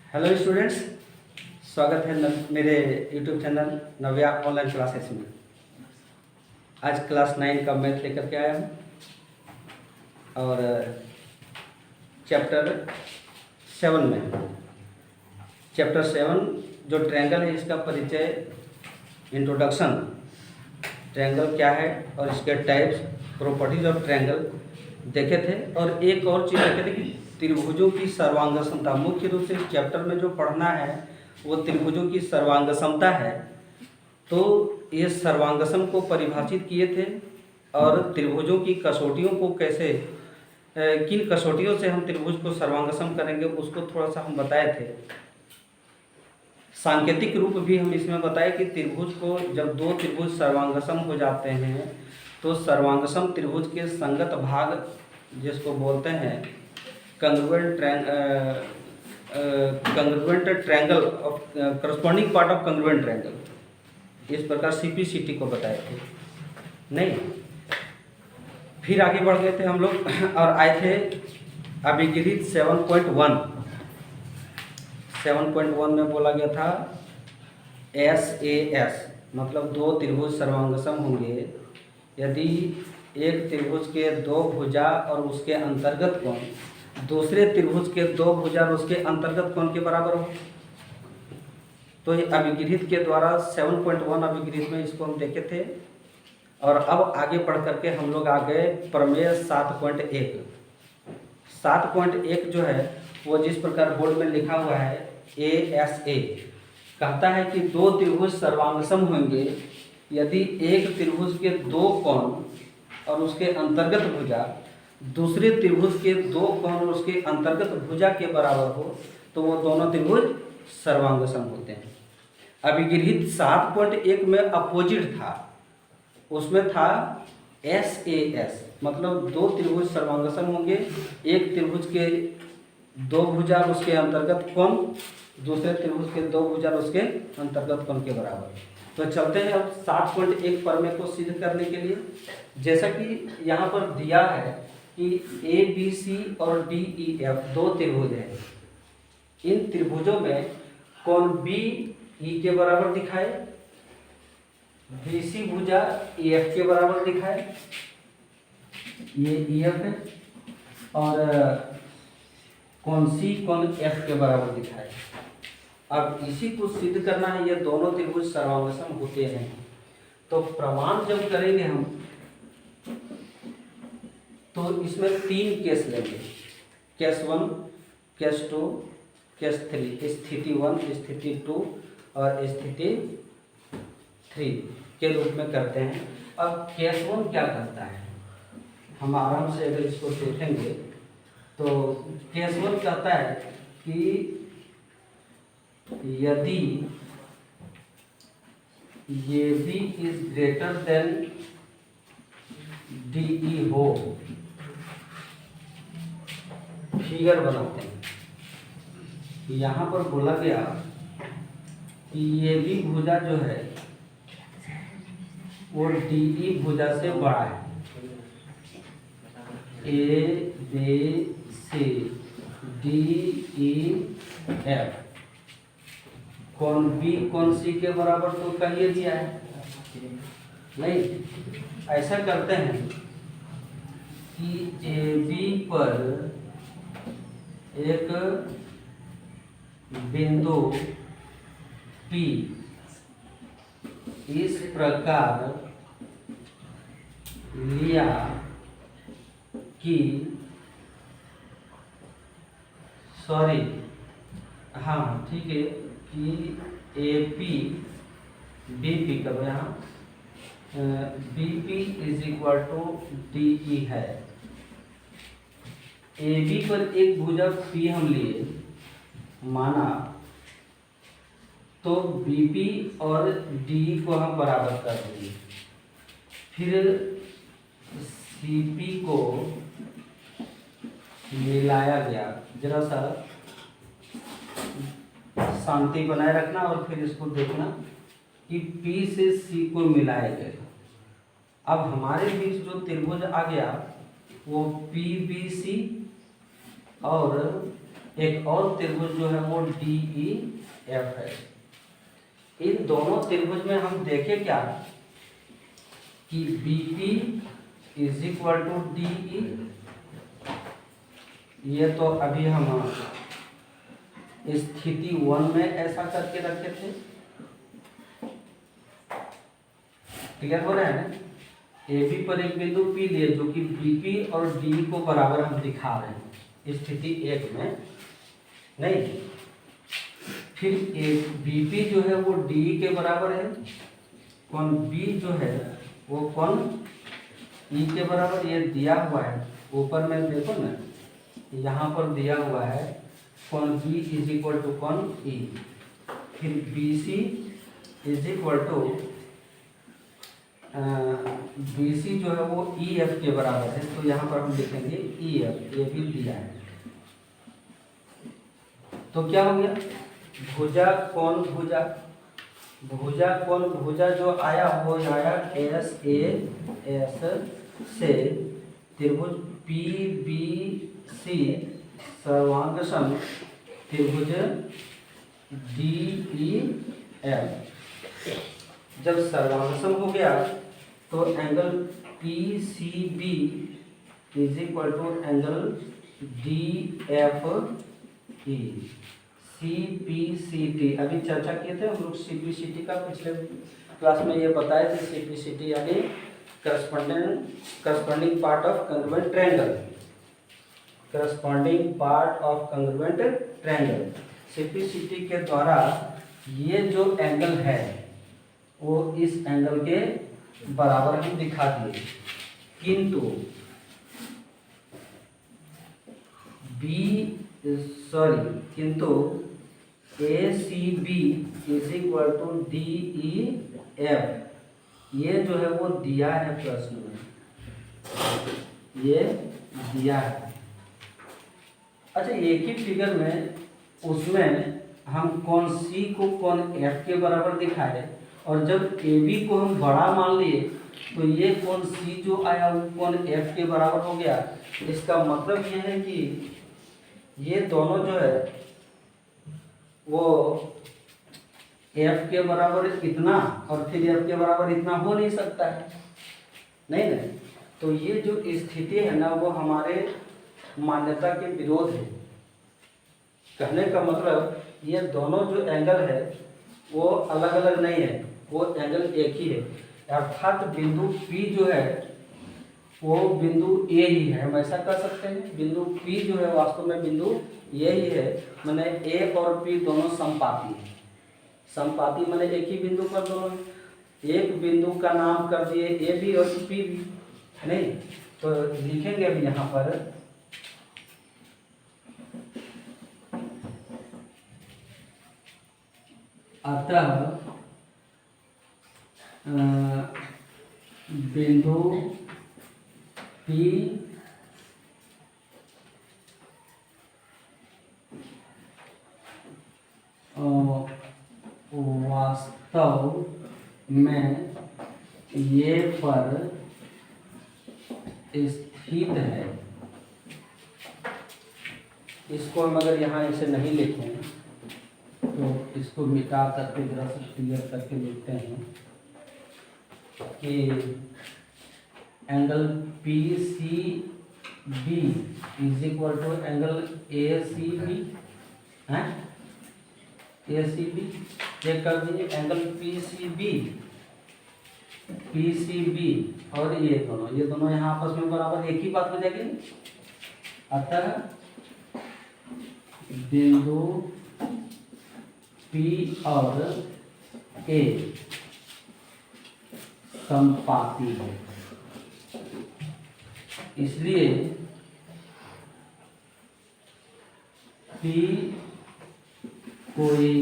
Hello students, स्वागत है मेरे यूट्यूब चैनल नव्या ऑनलाइन क्लासेस में। आज क्लास 9 का मैथ लेकर के आया हूँ और चैप्टर 7 में चैप्टर 7 जो ट्रायंगल है इसका परिचय, इंट्रोडक्शन, ट्रायंगल क्या है और इसके टाइप्स, प्रॉपर्टीज ऑफ ट्रायंगल देखे थे। और एक और चीज़ देखे थे कि त्रिभुजों की सर्वांग समता। मुख्य रूप से इस चैप्टर में जो पढ़ना है वो त्रिभुजों की सर्वांग समता है। तो ये सर्वांगसम को परिभाषित किए थे और त्रिभुजों की कसौटियों को कैसे, किन कसौटियों से हम त्रिभुज को सर्वांगसम करेंगे उसको थोड़ा सा हम बताए थे। सांकेतिक रूप भी हम इसमें बताए कि त्रिभुज को जब दो त्रिभुज सर्वांगसम हो जाते हैं तो सर्वांगसम त्रिभुज के संगत भाग जिसको बोलते हैं congruent triangle of corresponding part of congruent triangle, इस प्रकार सीपीसीटी को बताए थे। नहीं, फिर आगे बढ़ गए थे हम लोग और आए थे अभिगृहित 7.1 में बोला गया था SAS, मतलब दो त्रिभुज सर्वांगसम होंगे यदि एक त्रिभुज के दो भुजा और उसके अंतर्गत कोण दूसरे त्रिभुज के दो भुजा और उसके अंतर्गत कोण के बराबर हो। तो ये अभिगृहित के द्वारा 7.1 अभिगृहित में इसको हम देखे थे। और अब आगे बढ़ करके हम लोग आ गए प्रमेय 7.1। 7.1 जो है वो जिस प्रकार बोर्ड में लिखा हुआ है ASA, कहता है कि दो त्रिभुज सर्वांगसम होंगे यदि एक त्रिभुज के दो कोण और उसके अंतर्गत भुजा दूसरे त्रिभुज के दो कोण और उसके अंतर्गत भुजा के बराबर हो तो वो दोनों त्रिभुज सर्वांगसम होते हैं। अभिगृहित 7.1 में अपोजिट था, उसमें था SAS, मतलब दो त्रिभुज सर्वांगसम होंगे, एक त्रिभुज के दो भुजा और उसके अंतर्गत कोण दूसरे त्रिभुज के दो भुजा और उसके अंतर्गत कोण के बराबर। तो चलते हैं अब 7.1 प्रमेय को सिद्ध करने के लिए। जैसा कि यहाँ पर दिया है कि ABC और DEF दो त्रिभुज हैं, इन त्रिभुजों में कोण BE के बराबर दिखाए, BC भुजा EF के बराबर दिखाए, ये EF है, और कोण C कोण F के बराबर दिखाए। अब इसी को सिद्ध करना है, ये दोनों त्रिभुज सर्वांगसम होते हैं। तो प्रमाण जब करेंगे हम तो इसमें 3 केस लेंगे, केस 1, केस 2, केस 3, स्थिति 1, स्थिति 2 और स्थिति 3 के रूप में करते हैं। अब केस 1 क्या करता है, हम आराम से अगर इसको देखेंगे तो केस 1 कहता है कि यदि AB is greater then DE हो, फिगर बनाते हैं। यहाँ पर बोला गया कि AB भुजा जो है वो DE भुजा से बड़ा है। ABCDEF कोण B कोण C के बराबर तो कहिए दिया है, नहीं। ऐसा करते हैं कि AB पर एक बिंदु P इस प्रकार लिया कि ठीक है कि AP BP करो यहाँ BP is equal to DE है। AB पर एक भुजा P हम लिए माना तो BP और DE को हम बराबर कर देंगे। फिर CP को मिलाया गया, जरा सा शांति बनाए रखना और फिर इसको देखना कि P से C को मिलाया गया। अब हमारे बीच जो त्रिभुज आ गया वो PBC और एक और त्रिभुज जो है वो डी ई एफ है। इन दोनों त्रिभुज में हम देखें क्या कि B P is equal to D E. ये तो अभी हम स्थिति 1 में ऐसा करके रखे थे। क्लियर हो रहा है? ए बी पर एक बिंदु पी लिए जो कि बीपी और डी को बराबर हम दिखा रहे हैं स्थिति 1 में, नहीं। फिर एक बीपी जो है वो डी के बराबर है, कोण बी जो है वो कोण ई के बराबर। ये दिया हुआ है ऊपर में, देखो ना यहाँ पर दिया हुआ है कोण बी इज इक्वल टू कोण ई। फिर B C is equal to B C जो है वो ई एफ के बराबर है, तो यहाँ पर हम लिखेंगे ई एफ। ये भी दिया है, तो क्या हो गया भुजा कोण भुजा, भुजा कोण भुजा जो आया वो आया एस ए एस से त्रिभुज पी बी सी सर्वांग सम त्रिभुज डी ई एफ। जब सर्वांग हो गया तो angle P C B is equal to angle D F E. C P C T अभी चर्चा किए थे हम लोग सी पी सी टी का, पिछले क्लास में ये बताए थे। सी पी सी टी यानी corresponding part of congruent triangle, corresponding part of congruent triangle. C P C T के द्वारा ये जो एंगल है वो इस एंगल के बराबर हम दिखा दिए, किंतु किंतु A C B is equal to D E F ये जो है वो दिया है प्रश्न में, ये दिया है। अच्छा, एक ही फिगर में उसमें हम कोण सी को कोण एफ के बराबर दिखाए और जब ए बी को हम बड़ा मान लिए तो ये कोण सी जो आया वो कोण एफ के बराबर हो गया। इसका मतलब ये है कि ये दोनों जो है वो एफ के बराबर इतना और फिर एफ के बराबर इतना हो नहीं सकता है, नहीं ना। तो ये जो स्थिति है ना वो हमारे मान्यता के विरोध है। कहने का मतलब ये दोनों जो एंगल है वो अलग अलग नहीं है, वो एंगल एक ही है। अर्थात बिंदु P जो है वो बिंदु A ही है, हम ऐसा कर सकते हैं। बिंदु P जो है वास्तव में बिंदु A ही है, माने A और P दोनों समपाती है। समपाती माने एक ही बिंदु पर दोनों, एक बिंदु का नाम कर दिए A भी और P भी, नहीं तो लिखेंगे अभी यहाँ पर अतः बिंदु P वास्तव में ये पर स्थित है। इसको हम अगर यहाँ ऐसे नहीं लिखें तो इसको मिटा करके जरा सा क्लियर करके लिखते हैं कि angle P C B is equal to angle A C B है, ए सी बी ये कर दीजिए एंगल पी सी बी और ये दोनों यहाँ आपस में बराबर एक ही बात हो जाएगी। अतः बिंदु P और A समपाती है, इसलिए P कोई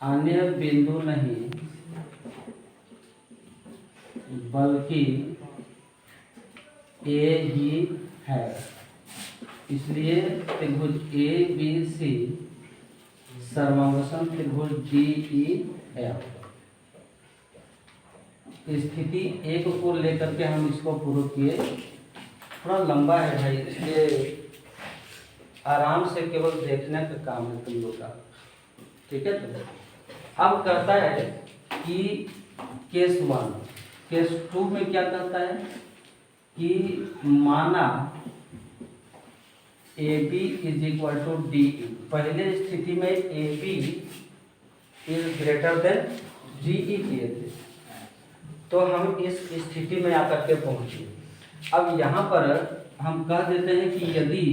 अन्य बिंदु नहीं बल्कि A ही है। इसलिए त्रिभुज ए बी सी सर्वांगसम त्रिभुज डी ई एफ। स्थिति एक को लेकर के हम इसको प्रूव किए। थोड़ा लंबा है भाई, इसलिए आराम से केवल देखने का काम है तुम लोग का, ठीक है। तो अब कहता है कि केस 1, केस 2 में क्या कहता है कि माना A B is equal to D. पहले स्थिति में A B is greater than D E किए थे, तो हम इस स्थिति में आकर के पहुंचे। अब यहाँ पर हम कह देते हैं कि यदि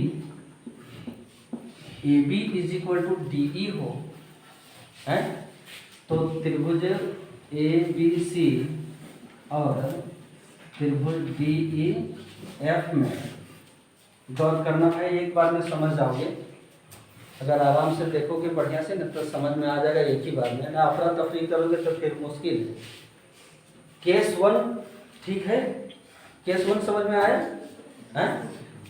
A B is equal to D E हो, है, तो त्रिभुज ए बी सी और त्रिभुज डी ई एफ में गौर करना है। एक बार में समझ जाओगे, अगर आराम से देखोगे बढ़िया से ना तो समझ में आ जाएगा एक ही बार में। ना अफरा तफरी करोगे तो फिर मुश्किल है। केस 1 ठीक है, केस 1 समझ में आया है।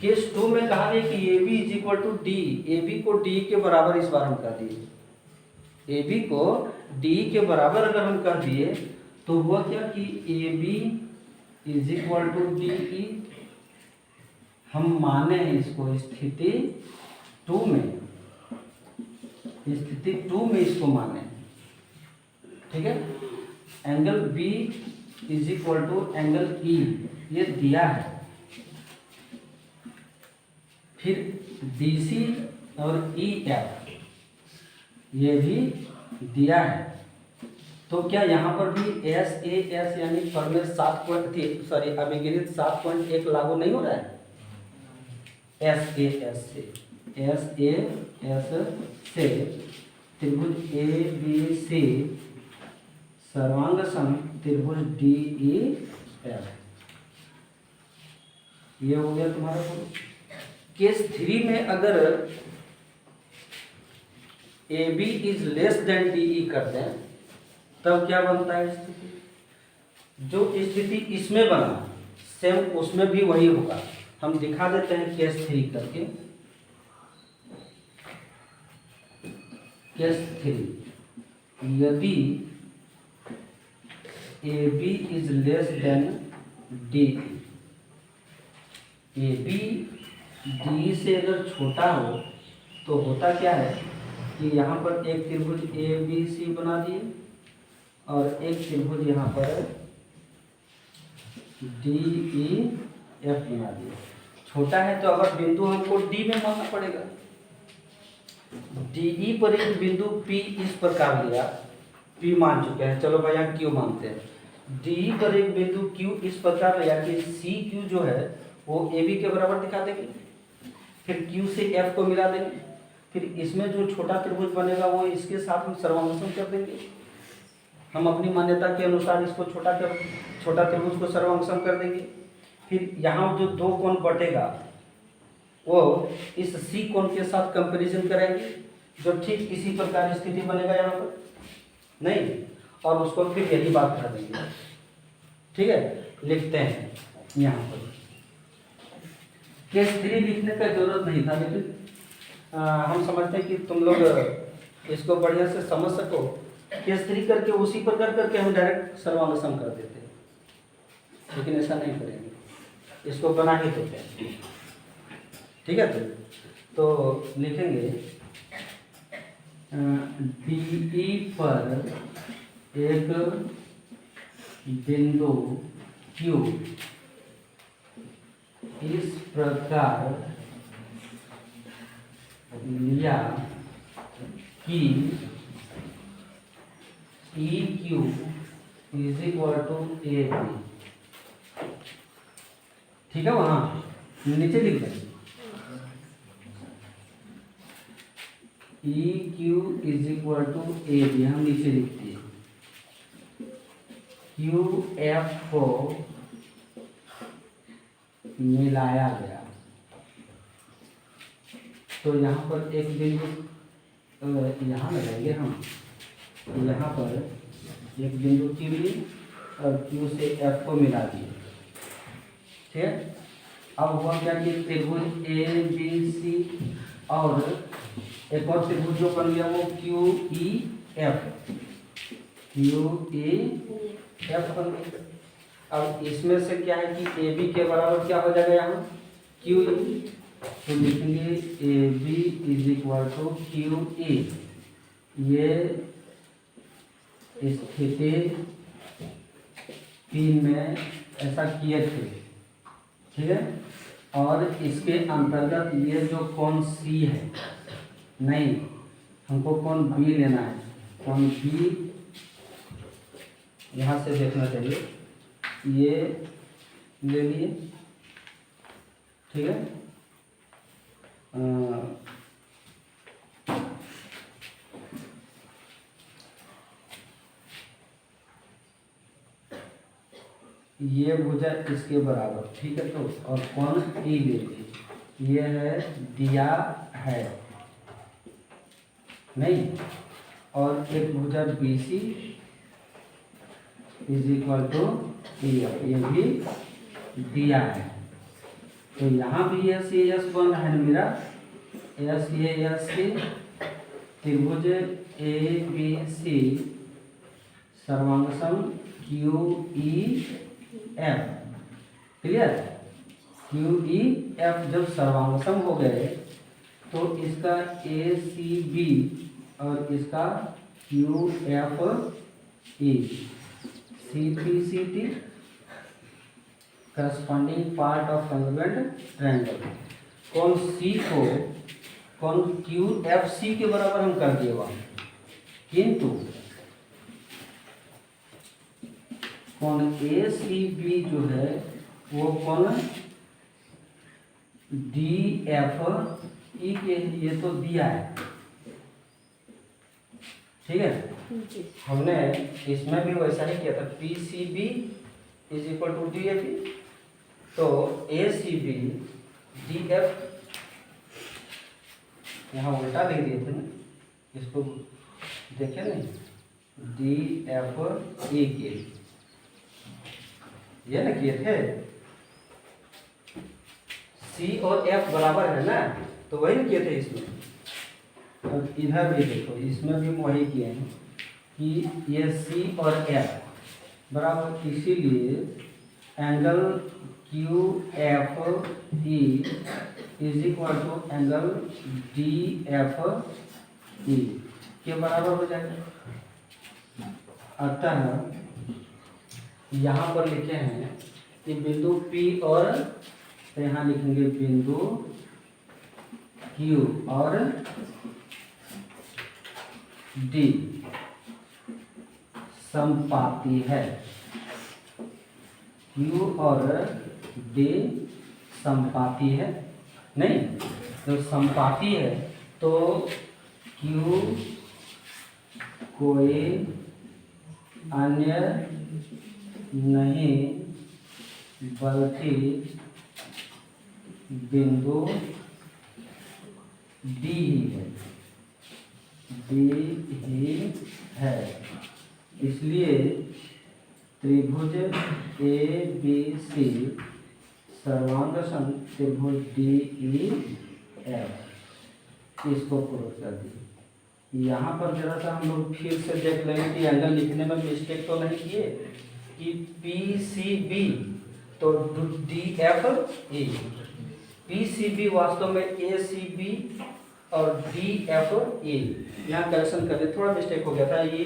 केस 2 में कहा गया कि A B is equal to D, A B को डी के बराबर इस बार हम कह दिए। ए बी को डी के बराबर अगर हम कह दिए तो हुआ क्या कि A B is equal to D E. हम माने हैं इसको स्थिति 2 में, स्थिति 2 में इसको माने, ठीक है। Angle B is equal to angle E, ये दिया है। फिर डी सी और ई एफ ये भी दिया है। तो क्या यहाँ पर भी एस ए एस यानी फॉर्मूले 7 अभिगिरित 7.1 लागू नहीं हो रहा है? एस ए एस से त्रिभुज ए बी सी सर्वांग सम त्रिभुज डी ई एफ, ये हो गया तुम्हारा। केस 3 में अगर A B is less than D E करते हैं तब क्या बनता है स्थिति? जो स्थिति इसमें बना सेम उसमें भी वही होगा। हम दिखा देते हैं केस 3 करके। केस 3, यदि A B is less than D, A B D से अगर छोटा हो तो होता क्या है कि यहाँ पर एक त्रिभुज ए बी सी बना दिए और एक त्रिभुज यहाँ पर डी ई एफ बना दिए। छोटा है तो अगर बिंदु हमको डी में मानना पड़ेगा। डी ई पर एक बिंदु पी इस प्रकार लिया, पी मान चुके हैं, चलो भाई यहाँ क्यू मानते हैं। डी ई पर एक बिंदु क्यू इस प्रकार लिया कि सी क्यू जो है वो ए बी के बराबर दिखा देंगे। फिर क्यू से एफ को मिला देंगे। फिर इसमें जो छोटा त्रिभुज बनेगा वो इसके साथ हम सर्वांगसम कर देंगे। हम अपनी मान्यता के अनुसार इसको छोटा त्रिभुज को सर्वांगसम कर देंगे। फिर यहाँ जो 2 कोण बटेगा वो इस सी कोण के साथ कंपैरिजन करेंगे, जो ठीक इसी प्रकार स्थिति बनेगा यहाँ पर नहीं, और उसको फिर यही बात कर देंगे। ठीक है, लिखते हैं यहाँ पर। केस 3 लिखने का जरूरत नहीं था, लेकिन हम समझते हैं कि तुम लोग इसको बढ़िया से समझ सको। केस 3 करके उसी प्रकार करके हम डायरेक्ट सर्वांगसम कर देते हैं, लेकिन ऐसा नहीं करेंगे, इसको बना ही देते हैं। ठीक है, तो लिखेंगे डी ई पर एक बिंदु Q इस प्रकार लिया कि E Q is equal to A B. ठीक है, वहाँ नीचे लिख दें E Q is equal to A B, हम नीचे लिखते हैं क्यू एफ को मिलाया गया। तो यहाँ पर एक बिंदु यहाँ लगाएंगे हम, यहाँ पर एक बिंदु Q ली और Q से F को मिला दिए। ठीक है, अब हुआ क्या कि त्रिभुज ए बी सी और एक और त्रिभुज जो बन गया वो क्यू ई एफ बन गया। अब इसमें से क्या है कि ए बी के बराबर क्या हो जाएगा यहाँ क्यू ई, तो लिखेंगे A B is equal to Q E. ये स्थिति 3 में ऐसा किए थे, ठीक है। और इसके अंतर्गत ये जो कौन सी है, नहीं हमको कौन बी लेना है, कौन बी यहाँ से देखना चाहिए, ये ले लिए, ठीक है। ये भुजा इसके बराबर, ठीक है। तो और कौन ई ले लीजिए, ये है दिया है, नहीं। और एक भुजा B C is equal to ये भी दिया है। तो यहाँ भी एस ए एस बन रहा है मेरा, एस ए एस सी त्रिभुज ए बी सी सर्वांगसम Q E F, clear. Q E F जब सर्वांगसम हो गए तो इसका ए सी बी और इसका Q F E C P C T corresponding part of congruent triangle. कौन सी को कौन क्यू एफ सी के बराबर हम कर दिए वहाँ, किंतु कौन ए सी बी जो है वो कौन डी एफ ई के लिए तो दिया है, ठीक है। हमने इसमें भी वैसा ही किया था, P C B is equal to D F E. तो A C B D F यहाँ उल्टा दे दिए थे ना, इसको देखे नहीं, डी एफ ई के ये ना किए थे, सी और एफ बराबर है ना, तो वही किए थे इसमें। और इधर भी देखो, इसमें भी वही किए हैं कि ये सी और एफ बराबर, इसीलिए angle Q F E is equal to angle D F E के बराबर हो जाएगा। अतः यहाँ पर लिखे हैं कि बिंदु P और, तो यहाँ लिखेंगे बिंदु Q और D समपाती है, Q और D समपाती है, नहीं तो समपाती है तो Q कोई अन्य नहीं बल्कि बिंदु डी ही है, डी ही है। इसलिए त्रिभुज ए बी सी सर्वांगसम त्रिभुज डी ई एफ, इसको प्रूव कर दी। यहाँ पर जरा सा हम लोग फिर से देख लेंगे कि एंगल लिखने में मिस्टेक तो नहीं किए, कि पी सी बी तो D F E, P C B वास्तव में ए सी बी और डी एफ ई, यहाँ करेक्शन कर दे, थोड़ा मिस्टेक हो गया था, ये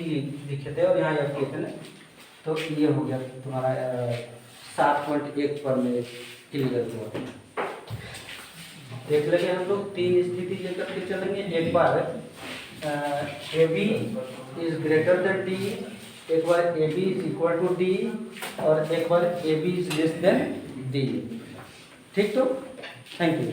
लिखे थे और यहाँ एफ किए थे ना, तो ये हो गया तुम्हारा 7.1 पर में क्लियर हुआ। देख लेंगे हम लोग 3 स्थिति लेकर के चलेंगे। एक बार A B is greater than D, एक बार A B is equal to D, और एक बार A B is less than D. ठीक, तो थैंक यू।